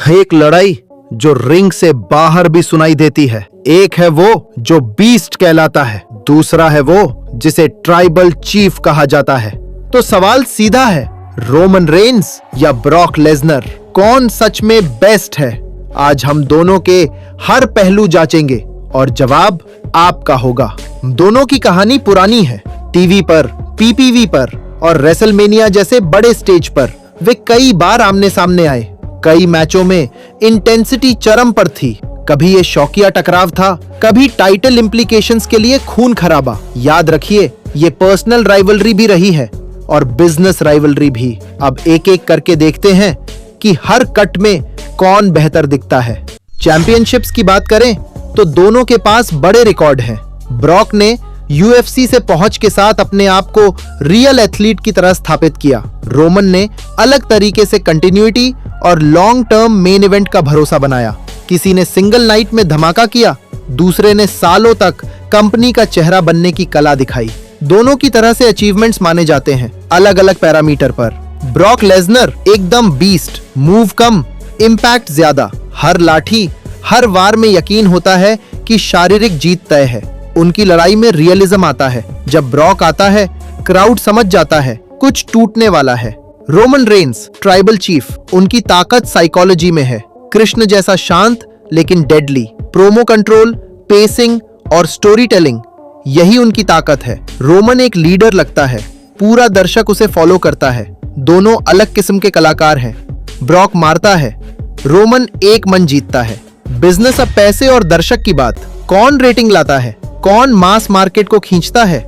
एक लड़ाई जो रिंग से बाहर भी सुनाई देती है। एक है वो जो बीस्ट कहलाता है, दूसरा है वो जिसे ट्राइबल चीफ कहा जाता है। तो सवाल सीधा है, रोमन रेंस या ब्रॉक लेसनर, कौन सच में बेस्ट है? आज हम दोनों के हर पहलू जांचेंगे और जवाब आपका होगा। दोनों की कहानी पुरानी है। टीवी पर, पीपीवी पर और रेसलमेनिया जैसे बड़े स्टेज पर वे कई बार आमने सामने आए। कई मैचों में इंटेंसिटी चरम पर थी। कभी ये शौकिया टकराव था, कभी टाइटल इंप्लीकेशंस के लिए खून खराबा। याद रखिए, ये पर्सनल राइवलरी भी रही है और बिजनेस राइवलरी भी। अब एक एक करके देखते हैं कि हर कट में कौन बेहतर दिखता है। चैंपियनशिप्स की बात करें तो दोनों के पास बड़े रिकॉर्ड हैं। ब्रॉक ने यूएफसी से पहुंच के साथ अपने आप को रियल एथलीट की तरह स्थापित किया। रोमन ने अलग तरीके से कंटिन्यूटी और लॉन्ग टर्म मेन इवेंट का भरोसा बनाया। किसी ने सिंगल नाइट में धमाका किया, दूसरे ने सालों तक कंपनी का चेहरा बनने की कला दिखाई। दोनों की तरह से अचीवमेंट्स माने जाते हैं, अलग अलग पैरामीटर पर। ब्रॉक लेसनर एकदम बीस्ट, मूव कम, इम्पैक्ट ज्यादा। हर लाठी, हर वार में यकीन होता है कि शारीरिक जीत तय है। उनकी लड़ाई में रियलिज्म आता है। जब ब्रॉक आता है, क्राउड समझ जाता है कुछ टूटने वाला है। रोमन रेंस, ट्राइबल चीफ, उनकी ताकत साइकोलॉजी में है। कृष्ण जैसा शांत लेकिन डेडली। प्रोमो कंट्रोल, पेसिंग और स्टोरी टेलिंग, यही उनकी ताकत है। रोमन एक लीडर लगता है, पूरा दर्शक उसे फॉलो करता है। दोनों अलग किस्म के कलाकार हैं। ब्रॉक मारता है, रोमन एक मन जीतता है। बिजनेस अब पैसे और दर्शक की बात। कौन रेटिंग लाता है, कौन मास मार्केट को खींचता है?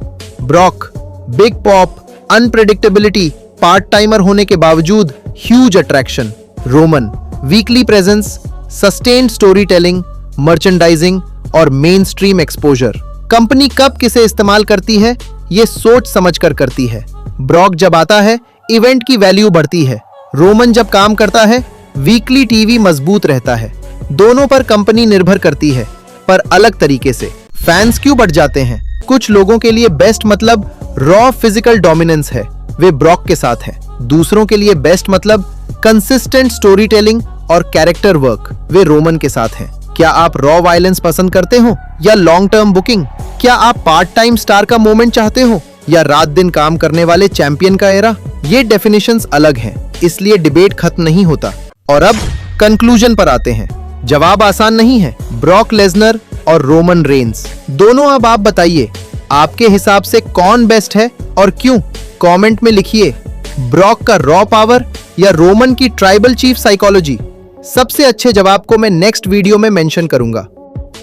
Brock, big pop, unpredictability, part timer होने के बावजूद huge attraction. Roman, weekly presence, sustained story telling, merchandising और मेन स्ट्रीम एक्सपोजर। कंपनी कब किसे इस्तेमाल करती है, ये सोच समझ कर करती है। ब्रॉक जब आता है, इवेंट की वैल्यू बढ़ती है। रोमन जब काम करता है, वीकली टीवी मजबूत रहता है। दोनों पर कंपनी निर्भर करती है, पर अलग तरीके से। फैंस क्यों बढ़ जाते हैं? कुछ लोगों के लिए बेस्ट मतलब रॉ फिजिकल डोमिनेंस है, वे ब्रॉक के साथ है। दूसरों के लिए बेस्ट मतलब कंसिस्टेंट स्टोरी टेलिंग और कैरेक्टर वर्क, वे रोमन के साथ हैं। क्या आप रॉ वायलेंस पसंद करते हो या लॉन्ग टर्म बुकिंग? क्या आप पार्ट टाइम स्टार का मोमेंट चाहते हो या रात दिन काम करने वाले चैंपियन का एरा? ये डेफिनेशंस अलग हैं, इसलिए डिबेट खत्म नहीं होता। और अब कंक्लूजन पर आते हैं। जवाब आसान नहीं है। ब्रॉक लेसनर और रोमन रेंस, दोनों। अब आप बताइए, आपके हिसाब से कौन बेस्ट है और क्यों? कमेंट में लिखिए, ब्रॉक का रॉ पावर या रोमन की ट्राइबल चीफ साइकोलॉजी। सबसे अच्छे जवाब को मैं नेक्स्ट वीडियो में मेंशन करूंगा।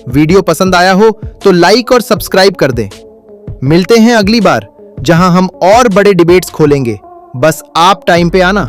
वीडियो पसंद आया हो तो लाइक और सब्सक्राइब कर दें। मिलते हैं अगली बार, जहां हम और बड़े डिबेट्स खोलेंगे। बस आप टाइम पे आना।